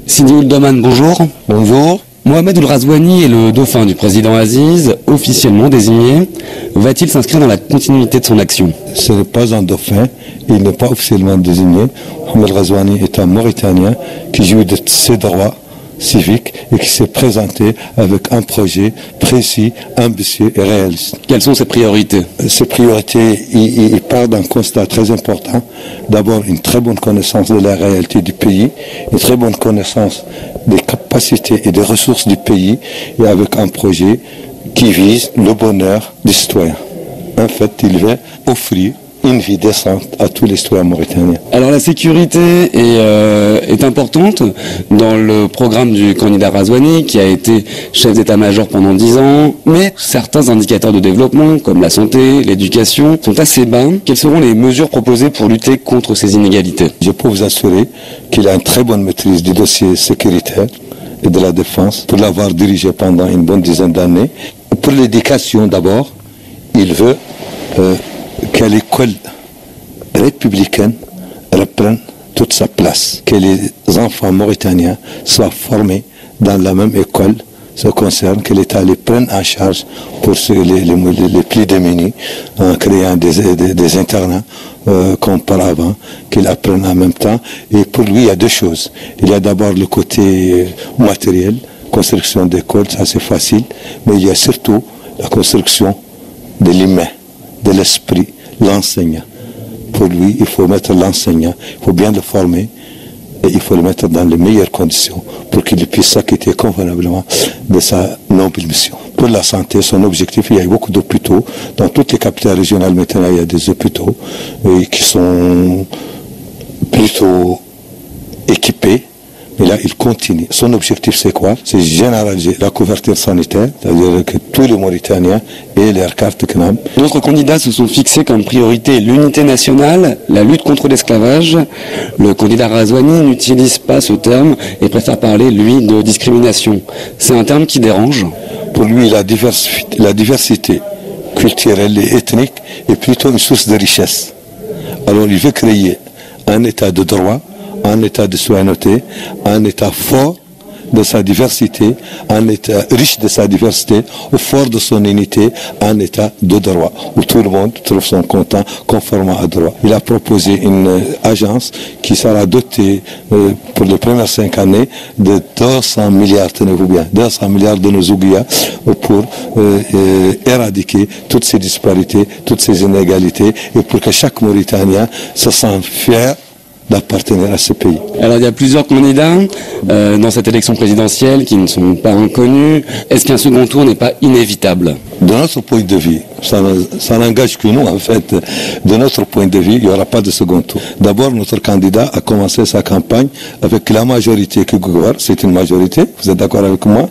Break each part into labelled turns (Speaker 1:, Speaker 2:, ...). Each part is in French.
Speaker 1: Sidi Ould Daman, bonjour.
Speaker 2: Bonjour.
Speaker 1: Mohamed Ould Razouani est le dauphin du président Aziz, officiellement désigné. Va-t-il s'inscrire dans la continuité de son action?
Speaker 2: Ce n'est pas un dauphin, il n'est pas officiellement désigné. Mohamed Razouani est un Mauritanien qui jouit de ses droits civiques et qui s'est présenté avec un projet précis, ambitieux et réaliste.
Speaker 1: Quelles sont ses priorités?
Speaker 2: Ses priorités, il part d'un constat très important. D'abord, une très bonne connaissance de la réalité du pays, une très bonne connaissance des capacités et des ressources du pays, et avec un projet qui vise le bonheur des citoyens. En fait, il veut offrir une vie décente à tous les citoyens mauritaniens.
Speaker 1: Alors la sécurité est importante dans le programme du candidat Razouani, qui a été chef d'état-major pendant 10 ans, mais certains indicateurs de développement, comme la santé, l'éducation, sont assez bas. Quelles seront les mesures proposées pour lutter contre ces inégalités?
Speaker 2: Je peux vous assurer qu'il a une très bonne maîtrise du dossier sécuritaire et de la défense, pour l'avoir dirigé pendant une bonne dizaine d'années. Pour l'éducation d'abord, il veut que l'école républicaine reprenne toute sa place, que les enfants mauritaniens soient formés dans la même école, ce concerne, que l'État les prenne en charge pour les plus démunis, en créant des internats comme par avant, qu'ils apprennent en même temps. Et pour lui, il y a deux choses. Il y a d'abord le côté matériel, construction d'écoles, ça c'est facile, mais il y a surtout la construction de l'humain, de l'esprit, l'enseignant. Pour lui, il faut mettre l'enseignant, il faut bien le former et il faut le mettre dans les meilleures conditions pour qu'il puisse s'acquitter convenablement de sa noble mission. Pour la santé, son objectif, il y a beaucoup d'hôpitaux. Dans toutes les capitales régionales maintenant, il y a des hôpitaux qui sont plutôt équipés. Et là, il continue. Son objectif, c'est quoi? C'est généraliser la couverture sanitaire, c'est-à-dire que tous les Mauritaniens aient leur carte CNAM.
Speaker 1: D'autres candidats se sont fixés comme priorité l'unité nationale, la lutte contre l'esclavage. Le candidat Razouani n'utilise pas ce terme et préfère parler, lui, de discrimination. C'est un terme qui dérange.
Speaker 2: Pour lui, la diversité culturelle et ethnique est plutôt une source de richesse. Alors, il veut créer un état de droit, un état de citoyenneté, un état fort de sa diversité, un état riche de sa diversité, fort de son unité, un état de droit, où tout le monde trouve son compte conformément à droit. Il a proposé une agence qui sera dotée pour les premières 5 années de 200 milliards, tenez-vous bien, 200 milliards de nos ouguias pour éradiquer toutes ces disparités, toutes ces inégalités, et pour que chaque Mauritanien se sente fier d'appartenir à ce pays.
Speaker 1: Alors il y a plusieurs candidats dans cette élection présidentielle qui ne sont pas inconnus. Est-ce qu'un second tour n'est pas inévitable?
Speaker 2: De notre point de vue, ça n'engage que nous en fait. De notre point de vue, il n'y aura pas de second tour. D'abord, notre candidat a commencé sa campagne avec la majorité que Gougar, c'est une majorité, vous êtes d'accord avec moi?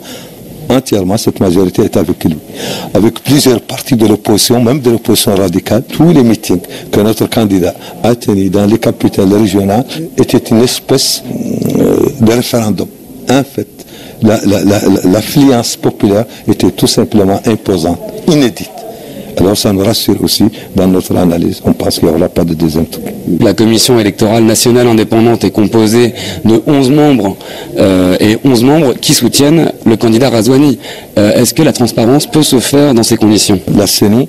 Speaker 2: Entièrement, cette majorité est avec lui. Avec plusieurs partis de l'opposition, même de l'opposition radicale, tous les meetings que notre candidat a tenus dans les capitales régionales étaient une espèce de référendum. En fait, l'affluence populaire était tout simplement imposante, inédite. Alors ça nous rassure aussi dans notre analyse. On pense qu'il n'y aura pas de deuxième tour.
Speaker 1: La commission électorale nationale indépendante est composée de 11 membres et 11 membres qui soutiennent le candidat Razouani. Est-ce que la transparence peut se faire dans ces conditions?
Speaker 2: La CENI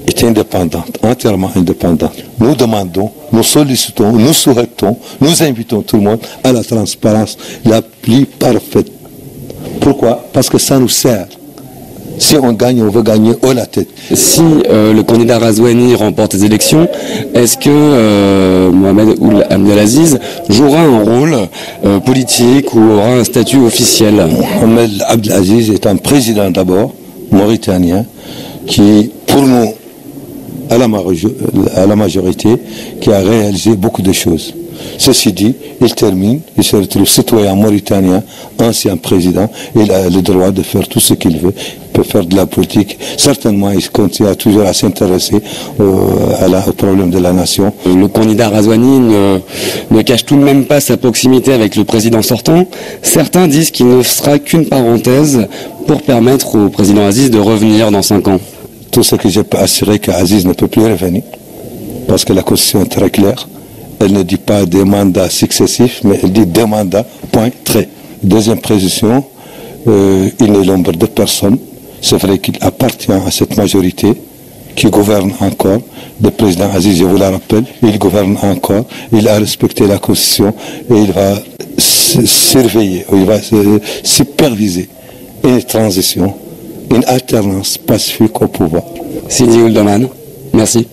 Speaker 2: est indépendante, entièrement indépendante. Nous demandons, nous sollicitons, nous souhaitons, nous invitons tout le monde à la transparence la plus parfaite. Pourquoi? Parce que ça nous sert. Si on gagne, on veut gagner haut la tête.
Speaker 1: Si le candidat Razouani remporte les élections, est-ce que Mohamed Ould Abdelaziz jouera un rôle politique ou aura un statut officiel?
Speaker 2: Mohamed Abdelaziz est un président d'abord, mauritanien, qui, pour nous, à la majorité, qui a réalisé beaucoup de choses. Ceci dit, il termine, il se retrouve citoyen mauritanien, ancien président, il a le droit de faire tout ce qu'il veut, il peut faire de la politique. Certainement, il continue toujours à s'intéresser au problème de la nation.
Speaker 1: Le candidat Razouani ne cache tout de même pas sa proximité avec le président sortant. Certains disent qu'il ne sera qu'une parenthèse pour permettre au président Aziz de revenir dans 5 ans.
Speaker 2: Tout ce que je peux assurer qu'Aziz ne peut plus revenir, parce que la Constitution est très claire. Elle ne dit pas des mandats successifs, mais elle dit des mandats, point, trait. Deuxième précision, il n'est l'ombre de personne. C'est vrai qu'il appartient à cette majorité qui gouverne encore. Le président Aziz, je vous le rappelle, il gouverne encore, il a respecté la Constitution et il va surveiller, il va superviser une transition, une alternance pacifique au pouvoir.
Speaker 1: Sidi Ould Oman, merci.